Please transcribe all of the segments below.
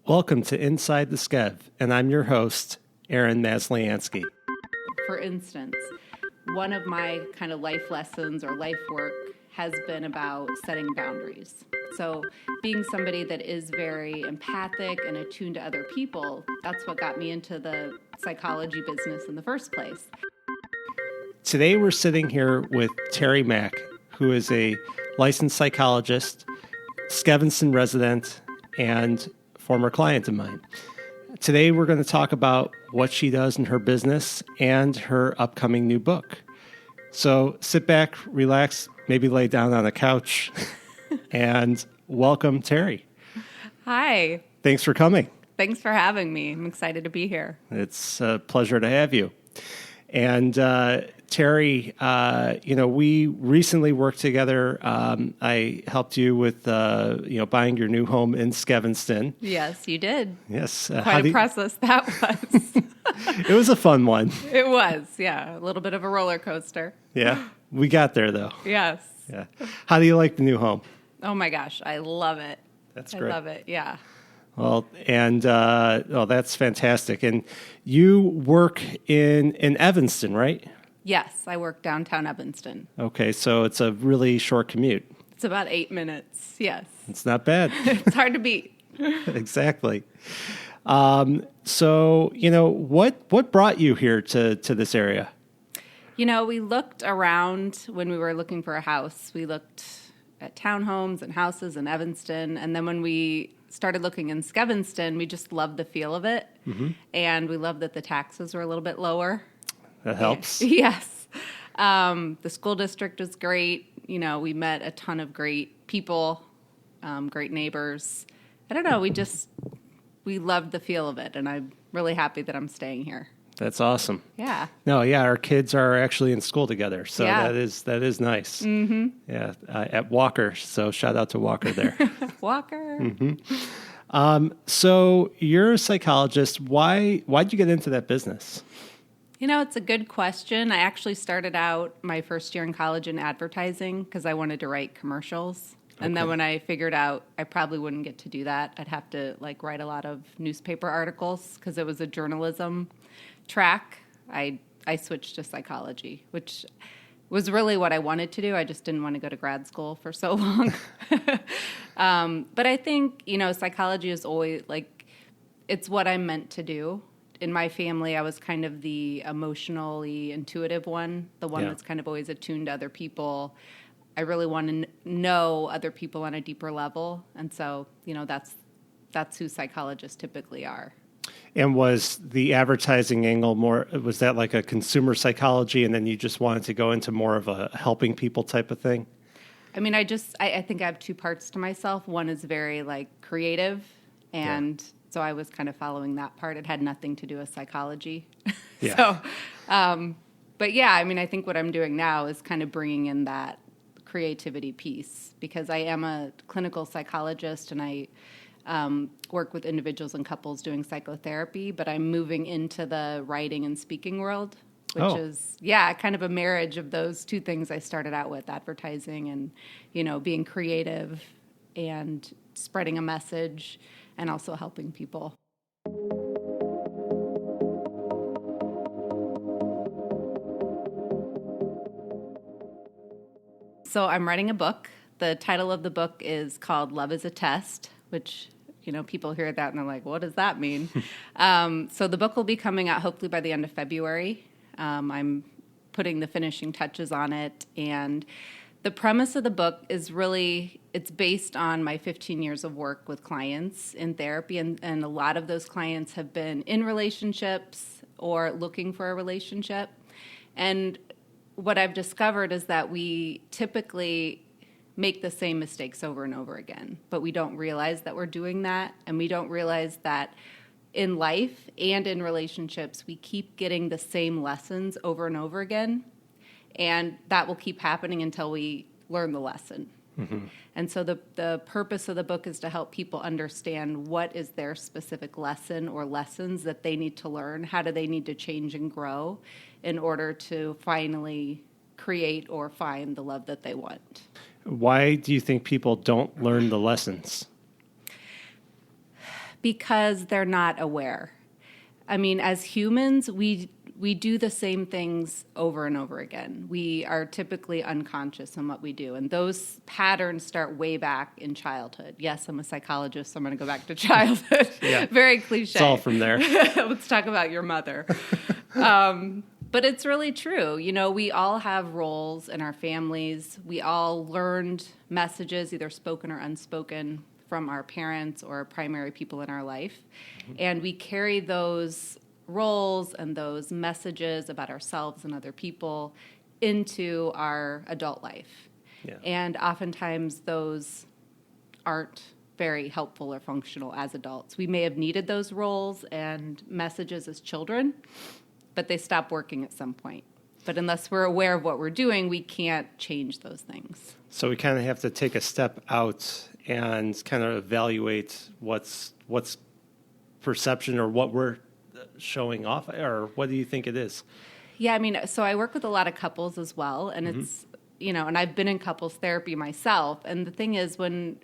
Welcome to Inside the Skev, and I'm your host, Aaron Masliansky. For instance, one of my kind of life lessons or life work has been about setting boundaries. So being somebody that is very empathic and attuned to other people, that's what got me into the psychology business in the first place. Today we're sitting here with Tari Mack, who is a licensed psychologist, Skevinston resident, and former client of mine. Today we're going to talk about what she does in her business and her upcoming new book. So sit back, relax, maybe lay down on a couch, and welcome, Tari. Hi. Thanks for coming. Thanks for having me. I'm excited to be here. It's a pleasure to have you. And Tari, we recently worked together. I helped you with, buying your new home in Skevinston. Yes, you did. Yes. Quite a process that was. It was a fun one. It was, yeah. A little bit of a roller coaster. Yeah. We got there, though. Yes. Yeah. How do you like the new home? Oh, my gosh. I love it. That's great. I love it, yeah. Well, and that's fantastic. And you work in Evanston, right? Yes, I work downtown Evanston. Okay, so it's a really short commute. It's about 8 minutes, yes. It's not bad. It's hard to beat. Exactly. So, what brought you here to this area? We looked around when we were looking for a house. We looked at townhomes and houses in Evanston, and then when we started looking in Skevinston, we just loved the feel of it, and we loved that the taxes were a little bit lower. That helps. Yes. The school district was great. We met a ton of great people, great neighbors. I don't know, we loved the feel of it, and I'm really happy that I'm staying here. That's awesome. Yeah. No, yeah, our kids are actually in school together, so yeah. that is nice. Mm-hmm. Yeah, at Walker, so shout out to Walker there. Walker. Mm-hmm. So you're a psychologist. Why'd you get into that business? It's a good question. I actually started out my first year in college in advertising because I wanted to write commercials. And then when I figured out I probably wouldn't get to do that, I'd have to write a lot of newspaper articles because it was a journalism track. I switched to psychology, which was really what I wanted to do. I just didn't want to go to grad school for so long. But I think, psychology is always it's what I'm meant to do. In my family, I was kind of the emotionally intuitive one, the one that's kind of always attuned to other people. I really want to know other people on a deeper level. And so, that's who psychologists typically are. And was the advertising angle was that like a consumer psychology, and then you just wanted to go into more of a helping people type of thing? I mean, I think I have two parts to myself. One is very creative, and so I was kind of following that part. It had nothing to do with psychology. Yeah. But yeah, I think what I'm doing now is kind of bringing in that creativity piece because I am a clinical psychologist and I work with individuals and couples doing psychotherapy, but I'm moving into the writing and speaking world, which is, kind of a marriage of those two things I started out with, advertising and, being creative and spreading a message and also helping people. So I'm writing a book. The title of the book is called Love is a Test, which, people hear that and they're like, what does that mean? So the book will be coming out hopefully by the end of February. I'm putting the finishing touches on it. And the premise of the book is really, it's based on my 15 years of work with clients in therapy. And a lot of those clients have been in relationships or looking for a relationship. And what I've discovered is that we typically make the same mistakes over and over again, but we don't realize that we're doing that, and we don't realize that in life and in relationships, we keep getting the same lessons over and over again, and that will keep happening until we learn the lesson. Mm-hmm. And so the purpose of the book is to help people understand what is their specific lesson or lessons that they need to learn, how do they need to change and grow in order to finally create or find the love that they want. Why do you think people don't learn the lessons? Because they're not aware. I mean, as humans, we do the same things over and over again. We are typically unconscious in what we do, and those patterns start way back in childhood. Yes, I'm a psychologist, so I'm going to go back to childhood. Yeah. Very cliche. It's all from there. Let's talk about your mother. But it's really true. You know, we all have roles in our families. We all learned messages, either spoken or unspoken, from our parents or primary people in our life. Mm-hmm. And we carry those roles and those messages about ourselves and other people into our adult life. Yeah. And oftentimes those aren't very helpful or functional as adults. We may have needed those roles and messages as children, but they stop working at some point. But unless we're aware of what we're doing, we can't change those things. So we kind of have to take a step out and kind of evaluate what's perception or what we're showing off, or what do you think it is? Yeah, I mean, so I work with a lot of couples as well, and mm-hmm. it's, you know, and I've been in couples therapy myself, and the thing is when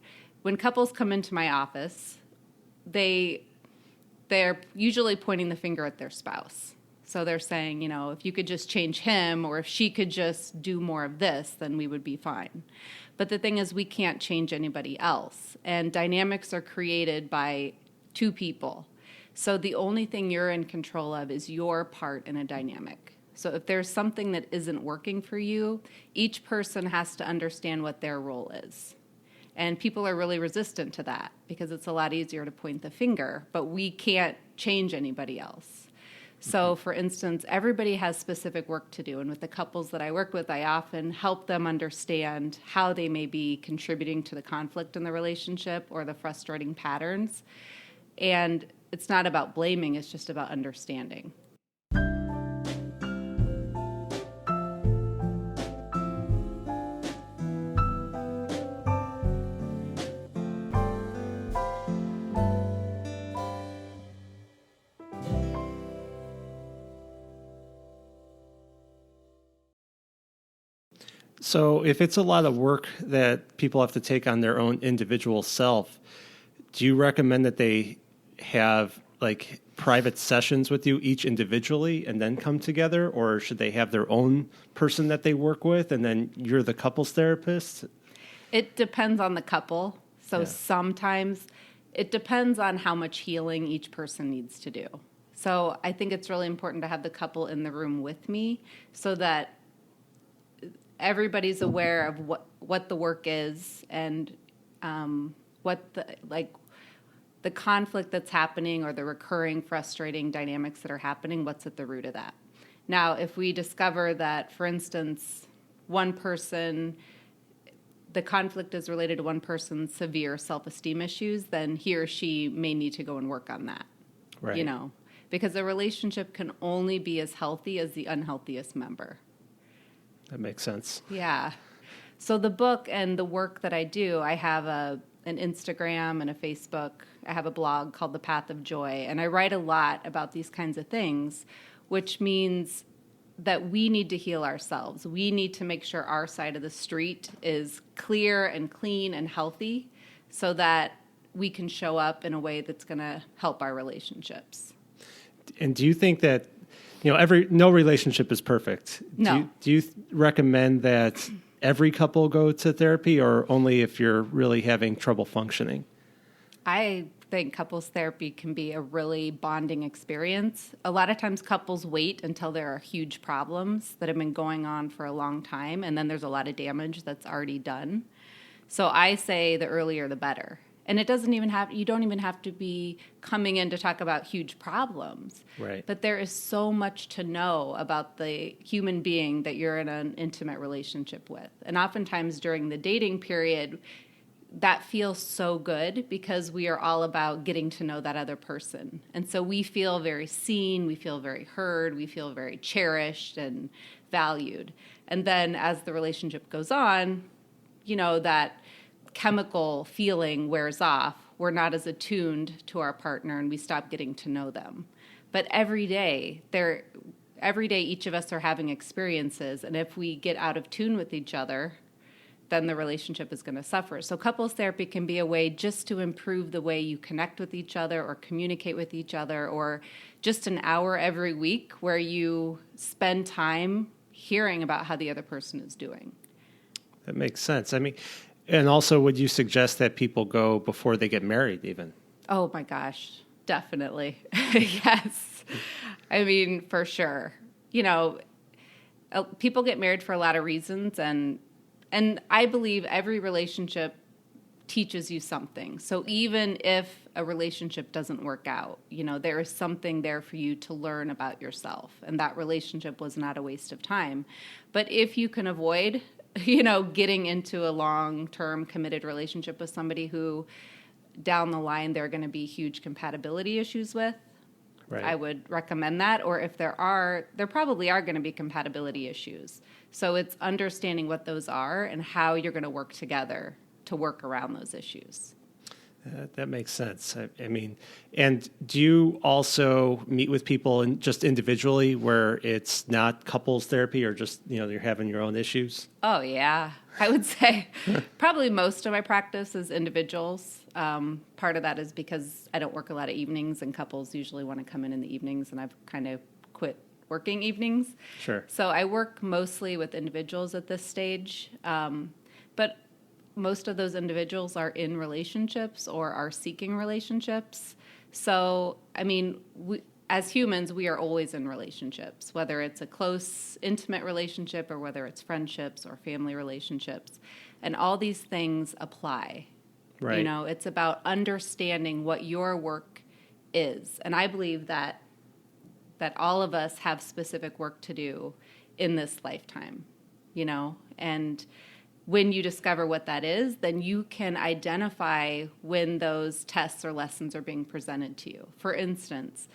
couples come into my office, they're usually pointing the finger at their spouse. So they're saying, you know, if you could just change him, or if she could just do more of this, then we would be fine. But the thing is, we can't change anybody else. And dynamics are created by two people. So the only thing you're in control of is your part in a dynamic. So if there's something that isn't working for you, each person has to understand what their role is. And people are really resistant to that because it's a lot easier to point the finger, but we can't change anybody else. So, for instance, everybody has specific work to do. And with the couples that I work with, I often help them understand how they may be contributing to the conflict in the relationship or the frustrating patterns. And it's not about blaming, it's just about understanding. So if it's a lot of work that people have to take on their own individual self, do you recommend that they have like private sessions with you each individually and then come together? Or should they have their own person that they work with and then you're the couples therapist? It depends on the couple. So sometimes it depends on how much healing each person needs to do. So I think it's really important to have the couple in the room with me so that everybody's aware of what the work is and what the conflict that's happening or the recurring frustrating dynamics that are happening, what's at the root of that. Now, if we discover that, for instance, one person, the conflict is related to one person's severe self-esteem issues, then he or she may need to go and work on that. Right. You know, because a relationship can only be as healthy as the unhealthiest member. That makes sense. Yeah. So the book and the work that I do, I have an Instagram and a Facebook. I have a blog called The Path of Joy, and I write a lot about these kinds of things, which means that we need to heal ourselves. We need to make sure our side of the street is clear and clean and healthy so that we can show up in a way that's going to help our relationships. And do you think that, you know, no relationship is perfect? No. Do you recommend that every couple go to therapy or only if you're really having trouble functioning? I think couples therapy can be a really bonding experience. A lot of times couples wait until there are huge problems that have been going on for a long time, and then there's a lot of damage that's already done. So I say the earlier the better. And you don't even have to be coming in to talk about huge problems. Right. But there is so much to know about the human being that you're in an intimate relationship with. And oftentimes during the dating period, that feels so good because we are all about getting to know that other person. And so we feel very seen, we feel very heard, we feel very cherished and valued. And then as the relationship goes on, you know, that chemical feeling wears off, we're not as attuned to our partner and we stop getting to know them. But every day each of us are having experiences, and if we get out of tune with each other, then the relationship is going to suffer. So couples therapy can be a way just to improve the way you connect with each other or communicate with each other, or just an hour every week where you spend time hearing about how the other person is doing. That makes sense. I mean, and also, would you suggest that people go before they get married even? Oh my gosh, definitely. Yes. I mean, for sure. You know, people get married for a lot of reasons, and I believe every relationship teaches you something. So even if a relationship doesn't work out, you know, there is something there for you to learn about yourself, and that relationship was not a waste of time. But if you can avoid, you know, getting into a long-term committed relationship with somebody who down the line there are going to be huge compatibility issues with, Right. I would recommend that. Or if there probably are going to be compatibility issues. So it's understanding what those are and how you're going to work together to work around those issues. That makes sense. I mean, and do you also meet with people just individually where it's not couples therapy, or just, you know, you're having your own issues? Oh, yeah. I would say probably most of my practice is individuals. Part of that is because I don't work a lot of evenings, and couples usually want to come in the evenings, and I've kind of quit working evenings. Sure. So I work mostly with individuals at this stage. But most of those individuals are in relationships or are seeking relationships. So, I mean, as humans, we are always in relationships, whether it's a close, intimate relationship or whether it's friendships or family relationships. And all these things apply. Right. You know, it's about understanding what your work is. And I believe that all of us have specific work to do in this lifetime, you know, and when you discover what that is, then you can identify when those tests or lessons are being presented to you. For instance,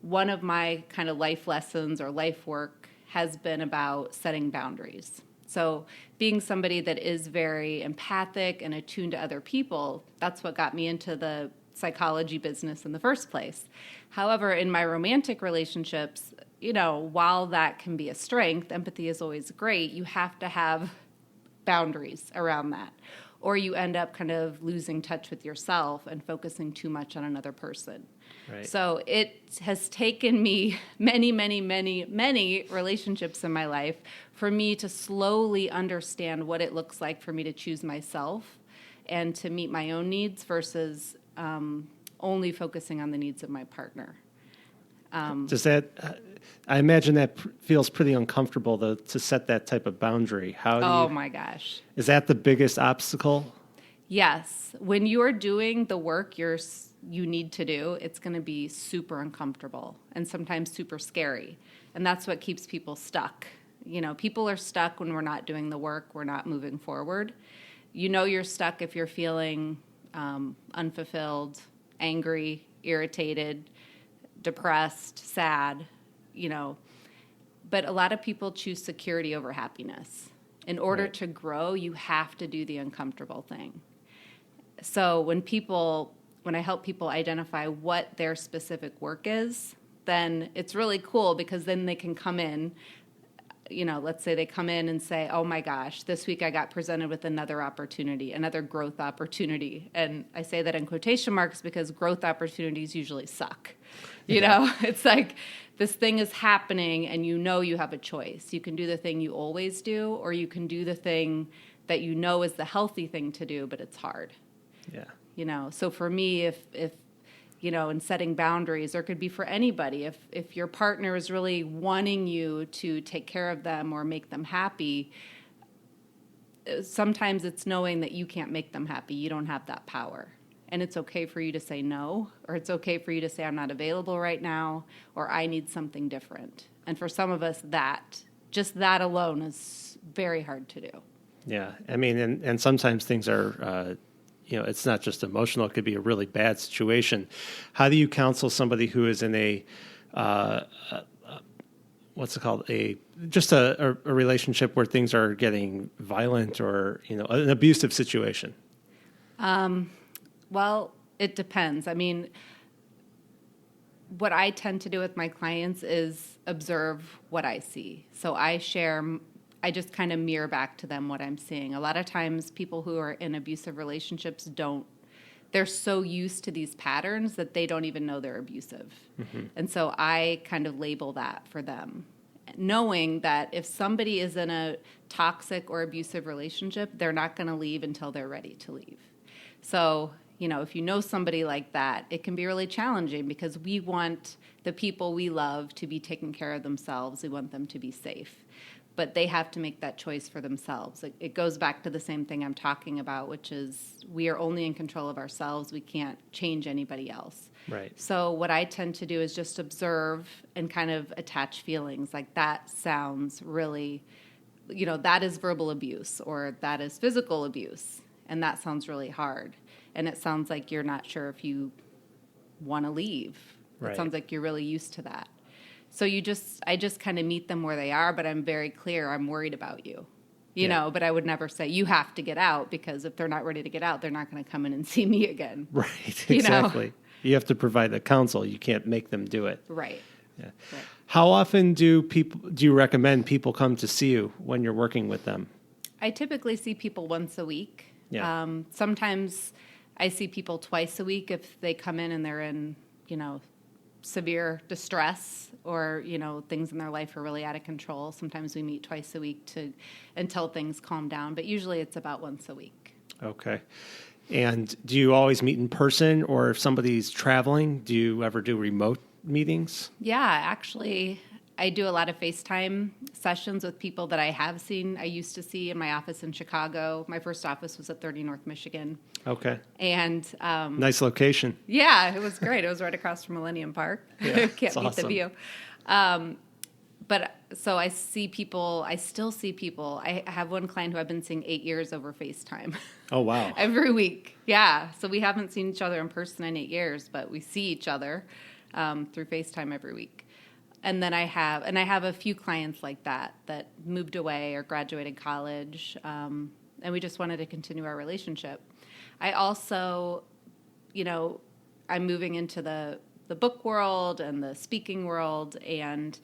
one of my kind of life lessons or life work has been about setting boundaries. So being somebody that is very empathic and attuned to other people, that's what got me into the psychology business in the first place. However, in my romantic relationships, you know, while that can be a strength, empathy is always great, you have to have boundaries around that, or you end up kind of losing touch with yourself and focusing too much on another person. Right. So it has taken me many, many, many, many relationships in my life for me to slowly understand what it looks like for me to choose myself and to meet my own needs versus only focusing on the needs of my partner. Does that? I imagine that feels pretty uncomfortable to set that type of boundary. Oh my gosh! Is that the biggest obstacle? Yes, when you're doing the work you need to do, it's going to be super uncomfortable and sometimes super scary, and that's what keeps people stuck. You know, people are stuck when we're not doing the work. We're not moving forward. You know, you're stuck if you're feeling unfulfilled, angry, irritated, depressed, sad, you know. But a lot of people choose security over happiness. In order Right. to grow, you have to do the uncomfortable thing. So when I help people identify what their specific work is, then it's really cool because then they can come in, you know, let's say they come in and say, oh my gosh, this week I got presented with another opportunity, another growth opportunity. And I say that in quotation marks because growth opportunities usually suck. You know, it's like this thing is happening and you know you have a choice. You can do the thing you always do, or you can do the thing that you know is the healthy thing to do, but it's hard. Yeah. You know, so for me, if you know, in setting boundaries, or it could be for anybody, if your partner is really wanting you to take care of them or make them happy, sometimes it's knowing that you can't make them happy. You don't have that power. And it's okay for you to say no, or it's okay for you to say, I'm not available right now, or I need something different. And for some of us, just that alone is very hard to do. Yeah. I mean, and sometimes things are, you know, it's not just emotional. It could be a really bad situation. How do you counsel somebody who is in a, what's it called? A relationship where things are getting violent, or, you know, an abusive situation? Well, it depends. I mean, what I tend to do with my clients is observe what I see. So I share I just kind of mirror back to them what I'm seeing. A lot of times people who are in abusive relationships they're so used to these patterns that they don't even know they're abusive. Mm-hmm. And so I kind of label that for them, knowing that if somebody is in a toxic or abusive relationship, they're not going to leave until they're ready to leave. So, if you know somebody like that, it can be really challenging because we want the people we love to be taking care of themselves. We want them to be safe. But they have to make that choice for themselves. It goes back to the same thing I'm talking about, which is we are only in control of ourselves. We can't change anybody else. Right. So what I tend to do is just observe and kind of attach feelings. Like that sounds really, that is verbal abuse or that is physical abuse. And that sounds really hard. And it sounds like you're not sure if you want to leave. Right. It sounds like you're really used to that. So I just kind of meet them where they are, but I'm very clear, I'm worried about you, but I would never say you have to get out, because if they're not ready to get out, they're not going to come in and see me again. Right, exactly. You have to provide the counsel. You can't make them do it. Right. Yeah. Right. How often do you recommend people come to see you when you're working with them? I typically see people once a week. Yeah. Sometimes I see people twice a week if they come in and they're in, severe distress or, things in their life are really out of control. Sometimes we meet twice a week until things calm down, but usually it's about once a week. Okay. And do you always meet in person, or if somebody's traveling, do you ever do remote meetings? Yeah, actually, I do a lot of FaceTime sessions with people that I used to see in my office in Chicago. My first office was at 30 North Michigan. Okay. And nice location. Yeah, it was great. It was right across from Millennium Park. Yeah, Can't beat awesome. the view. But so I still see people. I have one client who I've been seeing 8 years over FaceTime. Oh, wow. Every week. Yeah. So we haven't seen each other in person in 8 years, but we see each other through FaceTime every week. And then I have a few clients like that moved away or graduated college, and we just wanted to continue our relationship. I also, I'm moving into the book world and the speaking world, and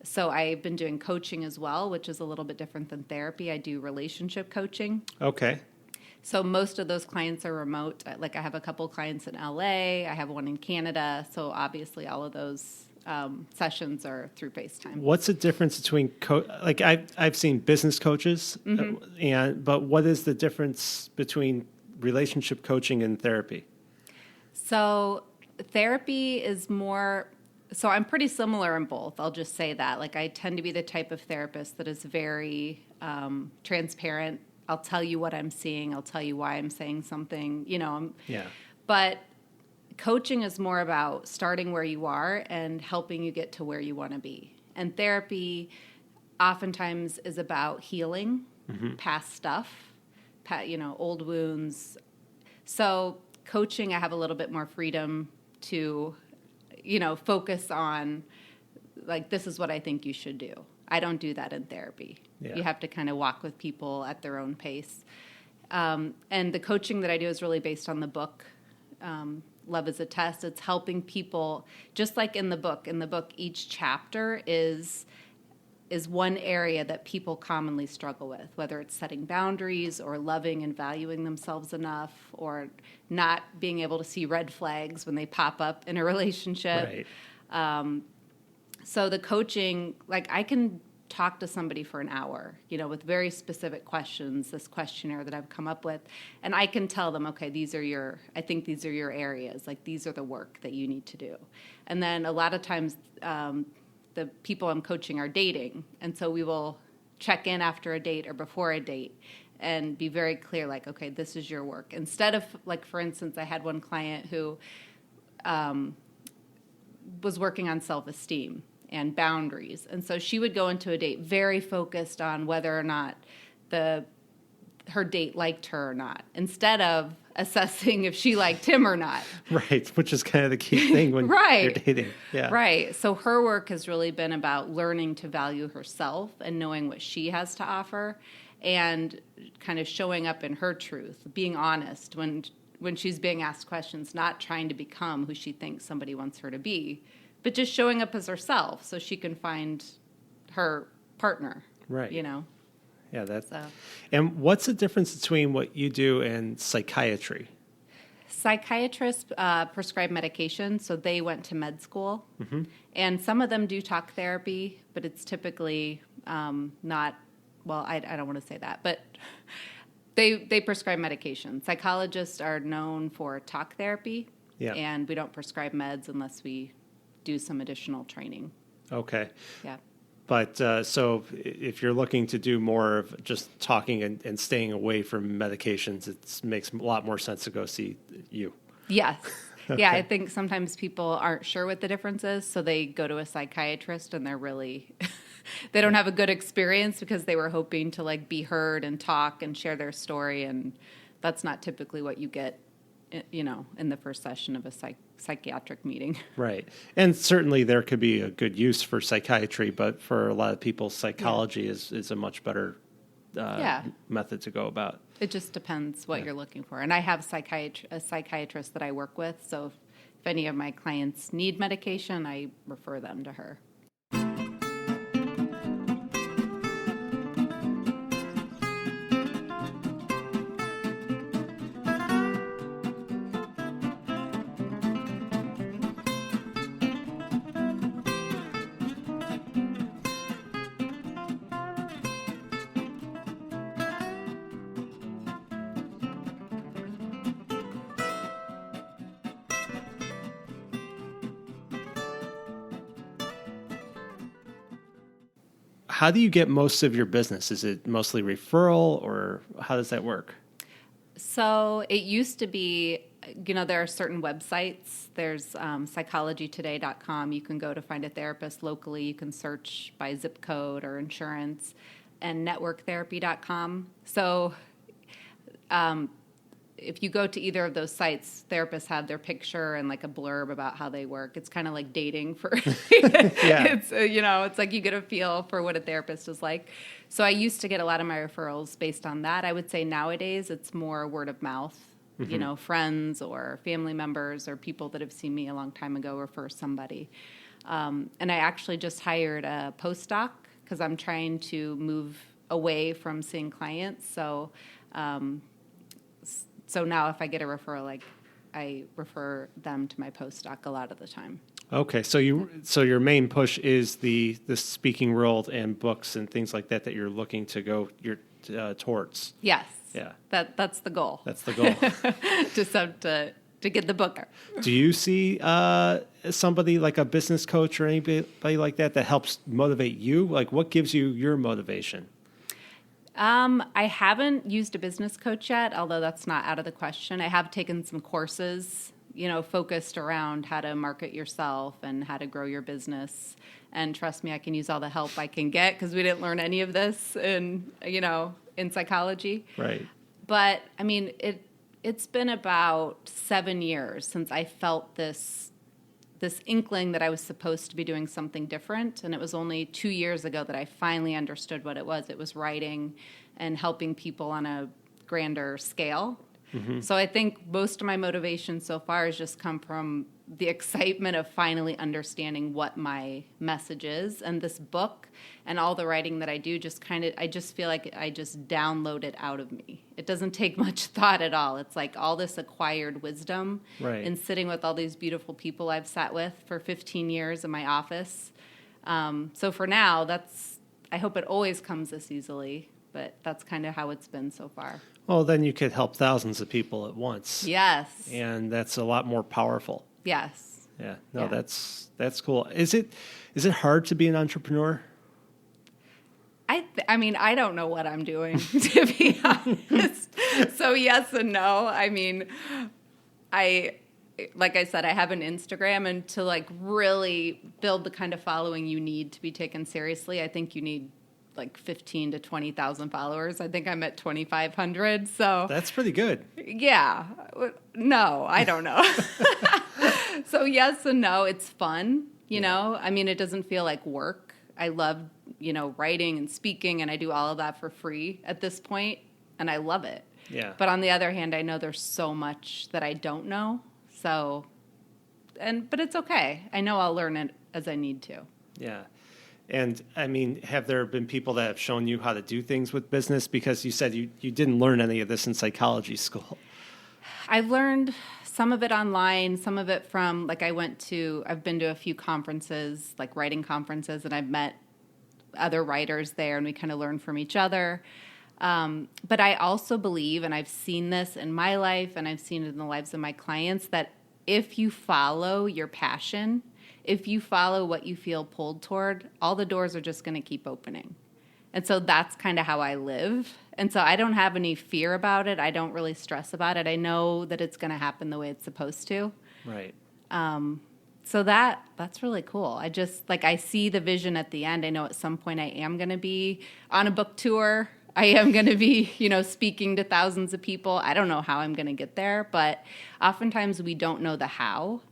so I've been doing coaching as well, which is a little bit different than therapy. I do relationship coaching. Okay. So most of those clients are remote. Like I have a couple clients in LA, I have one in Canada, so obviously all of those sessions are through FaceTime. What's the difference between I've seen business coaches, Mm-hmm. But what is the difference between relationship coaching and therapy? So therapy is more. So I'm pretty similar in both. I'll just say that. Like I tend to be the type of therapist that is very transparent. I'll tell you what I'm seeing. I'll tell you why I'm saying something. Yeah. But coaching is more about starting where you are and helping you get to where you want to be. And therapy oftentimes is about healing past stuff, old wounds. So coaching, I have a little bit more freedom to, focus on, like, this is what I think you should do. I don't do that in therapy. Yeah. You have to kind of walk with people at their own pace. And the coaching that I do is really based on the book, Love is a Test. It's helping people, just like in the book. In the book, each chapter is one area that people commonly struggle with, whether it's setting boundaries or loving and valuing themselves enough, or not being able to see red flags when they pop up in a relationship. Right. So the coaching, like I can talk to somebody for an hour, with very specific questions, this questionnaire that I've come up with, and I can tell them, okay, I think these are your areas, like these are the work that you need to do. And then a lot of times the people I'm coaching are dating, and so we will check in after a date or before a date and be very clear, like, okay, this is your work. Instead of, like, for instance, I had one client who was working on self-esteem and boundaries. And so she would go into a date very focused on whether or not her date liked her or not, instead of assessing if she liked him or not. Right, which is kind of the key thing when Right. you're dating. Yeah. Right. So her work has really been about learning to value herself and knowing what she has to offer and kind of showing up in her truth, being honest when she's being asked questions, not trying to become who she thinks somebody wants her to be, but just showing up as herself so she can find her partner. Right. Yeah, So and what's the difference between what you do and psychiatry? psychiatrists prescribe medication, so they went to med school. And some of them do talk therapy, but it's typically not, well, I don't want to say that, but they prescribe medication. Psychologists are known for talk therapy, and we don't prescribe meds unless we do some additional training. Okay. Yeah. But so if you're looking to do more of just talking and staying away from medications, it makes a lot more sense to go see you. Yes. Okay. Yeah, I think sometimes people aren't sure what the difference is, so they go to a psychiatrist and they're really, they don't have a good experience because they were hoping to like be heard and talk and share their story, and that's not typically what you get, you know, in the first session of a psychiatric meeting. Right. And certainly there could be a good use for psychiatry, but for a lot of people, psychology is a much better method to go about. It just depends what you're looking for. And I have a psychiatrist that I work with, so if any of my clients need medication, I refer them to her. How do you get most of your business? Is it mostly referral, or how does that work? So it used to be, you know, there are certain websites. There's psychologytoday.com. You can go to find a therapist locally. You can search by zip code or insurance, and networktherapy.com. So if you go to either of those sites, therapists have their picture and like a blurb about how they work. It's kind of like dating for, It's, you know, it's like you get a feel for what a therapist is like. So I used to get a lot of my referrals based on that. I would say nowadays it's more word of mouth. You know, friends or family members or people that have seen me a long time ago refer somebody. And I actually just hired a postdoc because I'm trying to move away from seeing clients. So now if I get a referral, I refer them to my postdoc a lot of the time. Okay, so your main push is the speaking world and books and things like that you're looking to go towards. Yes. Yeah. That's the goal. That's the goal. to get the book. Do you see somebody like a business coach or anybody like that helps motivate you? Like, what gives you your motivation? I haven't used a business coach yet, although that's not out of the question. I have taken some courses, you know, focused around how to market yourself and how to grow your business. And trust me, I can use all the help I can get because we didn't learn any of this in psychology. Right. But I mean, it's been about 7 years since I felt this inkling that I was supposed to be doing something different. And it was only 2 years ago that I finally understood what it was. It was writing and helping people on a grander scale. Mm-hmm. So I think most of my motivation so far has just come from the excitement of finally understanding what my message is. And this book and all the writing that I do I just feel like I just download it out of me. It doesn't take much thought at all. It's like all this acquired wisdom in sitting with all these beautiful people I've sat with for 15 years in my office. So for now, I hope it always comes this easily, but that's kind of how it's been so far. Well, then you could help thousands of people at once. Yes. And that's a lot more powerful. Yes. Yeah. No, yeah. That's cool. Is it hard to be an entrepreneur? I mean, I don't know what I'm doing, to be honest. So yes and no. I mean, like I said, I have an Instagram, and to like really build the kind of following you need to be taken seriously, I think you need like 15 to 20,000 followers. I think I'm at 2,500. So that's pretty good. Yeah. No, I don't know. So yes and no. It's fun. You know, I mean, it doesn't feel like work. I love, writing and speaking, and I do all of that for free at this point, and I love it. Yeah. But on the other hand, I know there's so much that I don't know. So, but it's okay. I know I'll learn it as I need to. Yeah. And I mean, have there been people that have shown you how to do things with business? Because you said you didn't learn any of this in psychology school. I've learned some of it online, some of it from, like, I've been to a few conferences, like writing conferences, and I've met other writers there, and we kind of learn from each other. But I also believe, and I've seen this in my life, and I've seen it in the lives of my clients, that if you follow your passion, if you follow what you feel pulled toward, all the doors are just going to keep opening. And so that's kind of how I live. And so I don't have any fear about it. I don't really stress about it. I know that it's going to happen the way it's supposed to. Right. So that's really cool. I just, like, I see the vision at the end. I know at some point I am going to be on a book tour. I am going to be, speaking to thousands of people. I don't know how I'm going to get there, but oftentimes we don't know the how.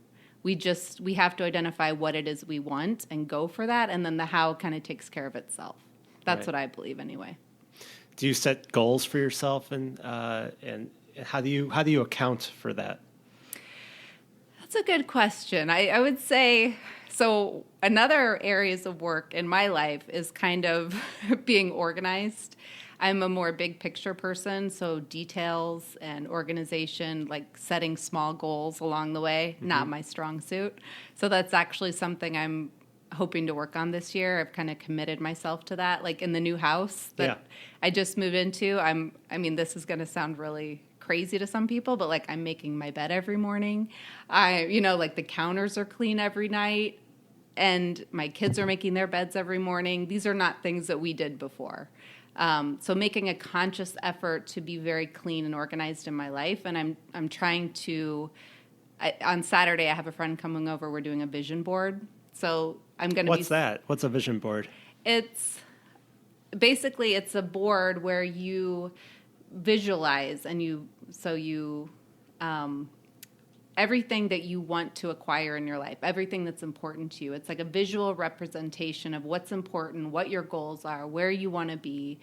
We have to identify what it is we want and go for that, and then the how kind of takes care of itself. That's right. what I believe anyway. Do you set goals for yourself, and how do you account for that? That's a good question. I would say, so another areas of work in my life is kind of being organized. I'm a more big picture person, so details and organization, like setting small goals along the way, not my strong suit. So that's actually something I'm hoping to work on this year. I've kind of committed myself to that, like in the new house that I just moved into. This is going to sound really crazy to some people, but like I'm making my bed every morning. Like the counters are clean every night, and my kids are making their beds every morning. These are not things that we did before. So making a conscious effort to be very clean and organized in my life, and I'm trying to. On Saturday, I have a friend coming over. We're doing a vision board. So I'm going to. What's that? What's a vision board? It's a board where you visualize and everything that you want to acquire in your life, everything that's important to you. It's like a visual representation of what's important, what your goals are, where you want to be.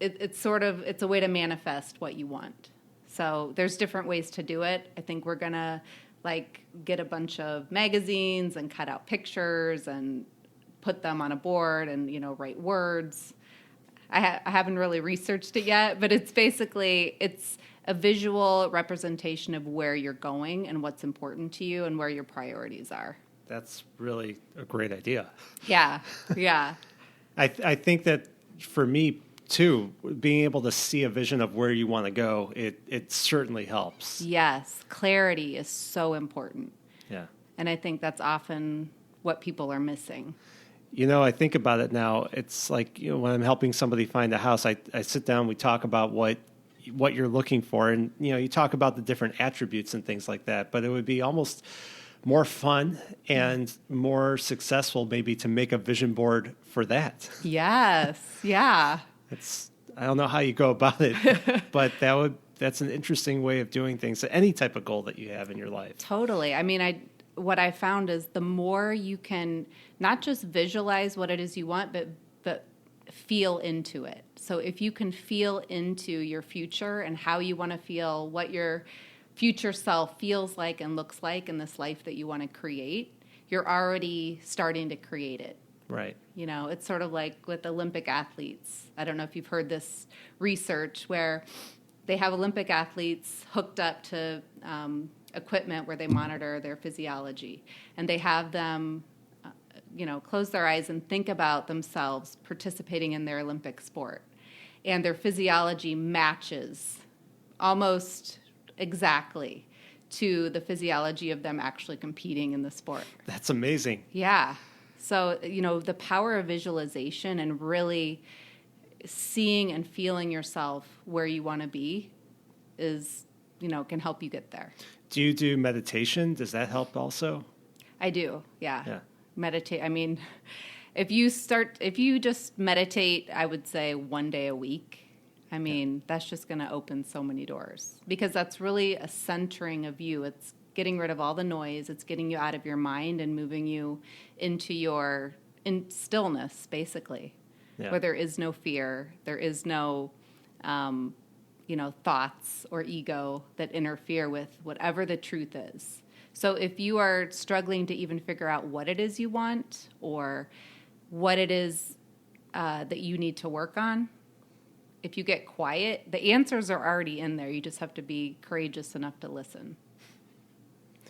It's a way to manifest what you want. So there's different ways to do it. I think we're going to get a bunch of magazines and cut out pictures and put them on a board and, write words. I haven't really researched it yet, but it's a visual representation of where you're going and what's important to you and where your priorities are. That's really a great idea. Yeah. I think that for me too, being able to see a vision of where you want to go, it certainly helps. Yes, clarity is so important. Yeah. And I think that's often what people are missing. I think about it now. It's like, when I'm helping somebody find a house, I sit down, we talk about what you're looking for, and you talk about the different attributes and things like that, but it would be almost more fun and more successful maybe to make a vision board for that. Yes. Yeah. I don't know how you go about it, but that's an interesting way of doing things. Any type of goal that you have in your life. Totally. What I found is the more you can not just visualize what it is you want, but feel into it. So if you can feel into your future and how you want to feel, what your future self feels like and looks like in this life that you want to create, you're already starting to create it. Right. It's sort of like with Olympic athletes. I don't know if you've heard this research where they have Olympic athletes hooked up to equipment where they monitor their physiology, and they have them, close their eyes and think about themselves participating in their Olympic sport, and their physiology matches almost exactly to the physiology of them actually competing in the sport. That's amazing. Yeah. So, the power of visualization and really seeing and feeling yourself where you want to be is, can help you get there. Do you do meditation? Does that help also? I do. Yeah. Meditate. If you just meditate, I would say 1 day a week. That's just going to open so many doors, because that's really a centering of you. It's getting rid of all the noise. It's getting you out of your mind and moving you into in stillness, basically, where there is no fear, there is no, thoughts or ego that interfere with whatever the truth is. So if you are struggling to even figure out what it is you want or what it is that you need to work on, if you get quiet, the answers are already in there. You just have to be courageous enough to listen.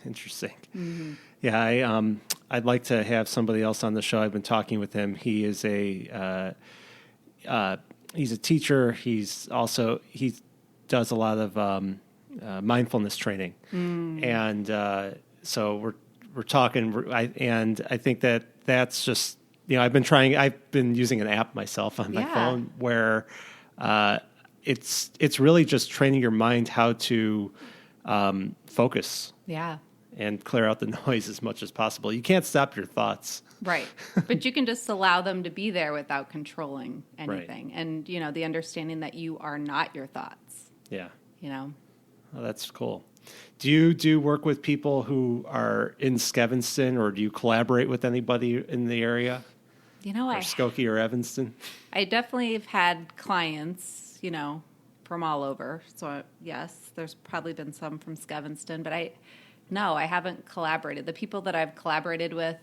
Interesting. Mm-hmm. Yeah, I'd like to have somebody else on the show. I've been talking with him. He is he's a teacher. He does a lot of mindfulness training, and so we're talking. I think that's just, I've been using an app myself on my phone where it's really just training your mind how to focus. Yeah. And clear out the noise as much as possible. You can't stop your thoughts. Right. But you can just allow them to be there without controlling anything. Right. And, the understanding that you are not your thoughts. Yeah. Oh, that's cool. Do you do work with people who are in Skevinston, or do you collaborate with anybody in the area? Or Skokie or Evanston? I definitely have had clients, from all over. So, yes, there's probably been some from Skevinston, but No, I haven't collaborated. The people that I've collaborated with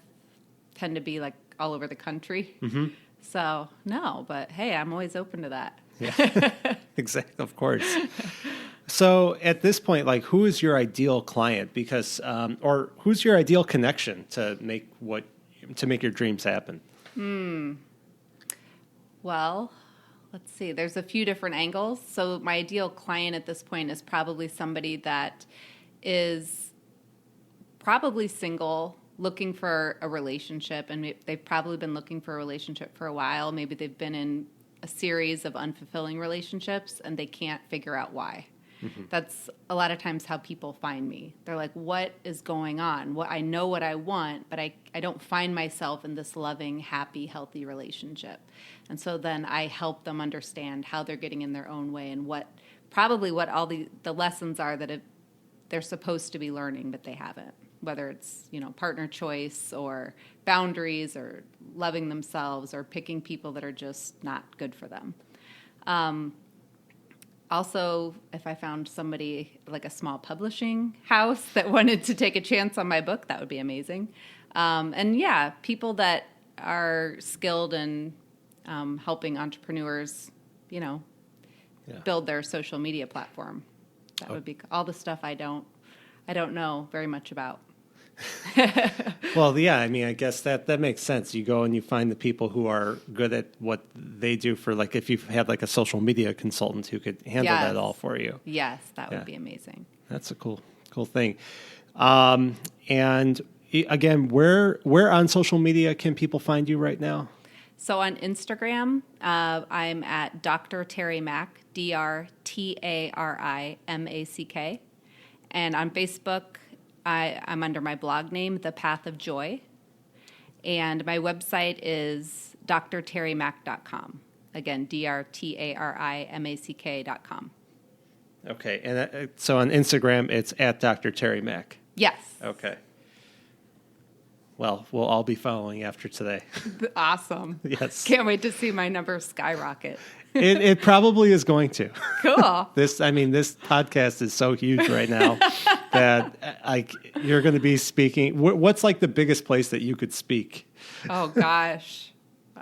tend to be like all over the country. Mm-hmm. So, no, but hey, I'm always open to that. Yeah, exactly, of course. So at this point, who is your ideal client? Because, or who's your ideal connection to make your dreams happen? Well, let's see. There's a few different angles. So my ideal client at this point is probably somebody that is probably single, looking for a relationship, and they've probably been looking for a relationship for a while. Maybe they've been in a series of unfulfilling relationships, and they can't figure out why. Mm-hmm. That's a lot of times how people find me. They're like, what is going on? I know what I want, but I don't find myself in this loving, happy, healthy relationship. And so then I help them understand how they're getting in their own way and what all the lessons are that they're supposed to be learning, but they haven't. Whether it's, partner choice or boundaries or loving themselves or picking people that are just not good for them. Also, if I found somebody like a small publishing house that wanted to take a chance on my book, that would be amazing. And people that are skilled in helping entrepreneurs, build their social media platform. That would be all the stuff I don't know very much about. Well, yeah, I guess that makes sense. You go and you find the people who are good at what they do for, if you had a social media consultant who could handle that all for you. Yes, that would be amazing. That's a cool thing. And again, where on social media can people find you right now? So on Instagram, I'm at Dr. Tari Mack, DrTariMack. And on Facebook, I'm under my blog name, The Path of Joy. And my website is drtarimack.com. Again, DrTarimack.com. Okay. And so on Instagram, it's at Dr. Tari Mack. Yes. Okay. Well, we'll all be following after today. Awesome. Yes. Can't wait to see my numbers skyrocket. It probably is going to. Cool. This podcast is so huge right now that you're going to be speaking. What's the biggest place that you could speak? Oh gosh,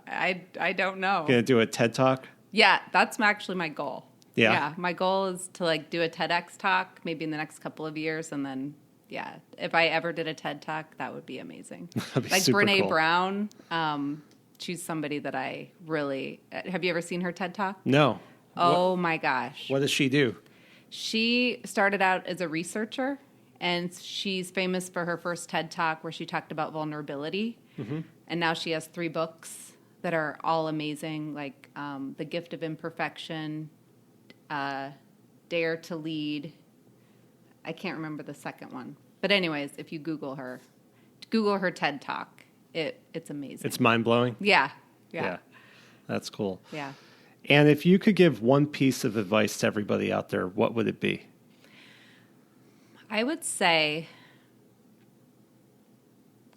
I don't know. Going to do a TED Talk? Yeah, that's actually my goal. Yeah. My goal is to do a TEDx talk maybe in the next couple of years, and then if I ever did a TED Talk, that would be amazing. That'd be super Brene cool. Brown. She's somebody that I really... Have you ever seen her TED Talk? No. Oh, my gosh. What does she do? She started out as a researcher, and she's famous for her first TED Talk where she talked about vulnerability. Mm-hmm. And now she has 3 books that are all amazing, like The Gift of Imperfection, Dare to Lead. I can't remember the second one. But anyways, if you Google her TED Talk. It's amazing. It's mind-blowing? Yeah. That's cool. Yeah. And if you could give one piece of advice to everybody out there, what would it be? I would say,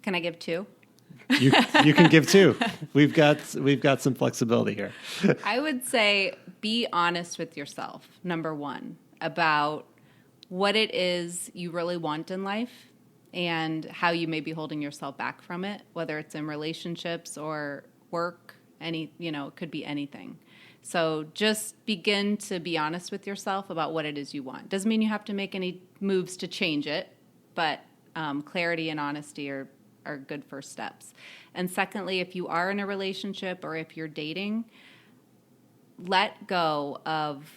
can I give 2? You can give 2. We've got some flexibility here. I would say be honest with yourself, number 1, about what it is you really want in life and how you may be holding yourself back from it, whether it's in relationships or work, it could be anything. So just begin to be honest with yourself about what it is you want. Doesn't mean you have to make any moves to change it, but clarity and honesty are good first steps. And secondly, if you are in a relationship or if you're dating, let go of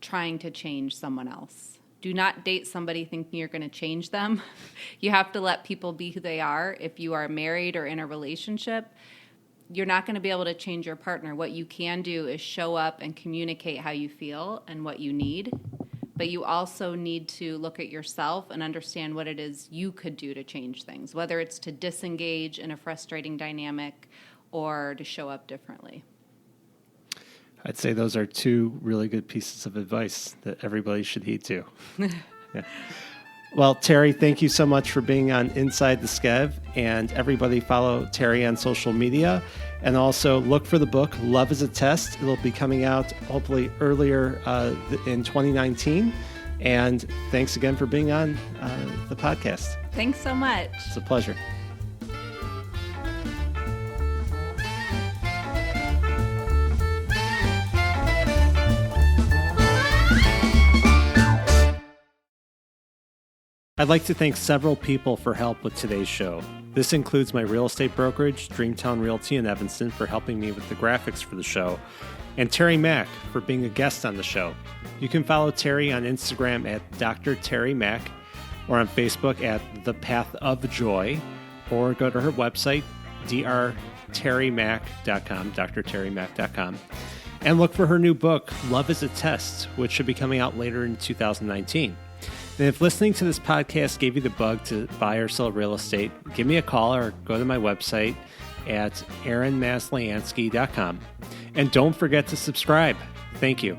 trying to change someone else. Do not date somebody thinking you're going to change them. You have to let people be who they are. If you are married or in a relationship, you're not going to be able to change your partner. What you can do is show up and communicate how you feel and what you need. But you also need to look at yourself and understand what it is you could do to change things, whether it's to disengage in a frustrating dynamic or to show up differently. I'd say those are two really good pieces of advice that everybody should heed to. Yeah. Well, Tari, thank you so much for being on Inside the Skev, and everybody follow Tari on social media, and also look for the book, Love is a Test. It'll be coming out hopefully earlier in 2019, and thanks again for being on the podcast. Thanks so much. It's a pleasure. I'd like to thank several people for help with today's show. This includes my real estate brokerage, Dreamtown Realty in Evanston, for helping me with the graphics for the show, and Tari Mack for being a guest on the show. You can follow Tari on Instagram at Dr. Tari Mack, or on Facebook at The Path of Joy, or go to her website, drtarimack.com, drtarimack.com, and look for her new book, Love is a Test, which should be coming out later in 2019. And if listening to this podcast gave you the bug to buy or sell real estate, give me a call or go to my website at aaronmasliansky.com. And don't forget to subscribe. Thank you.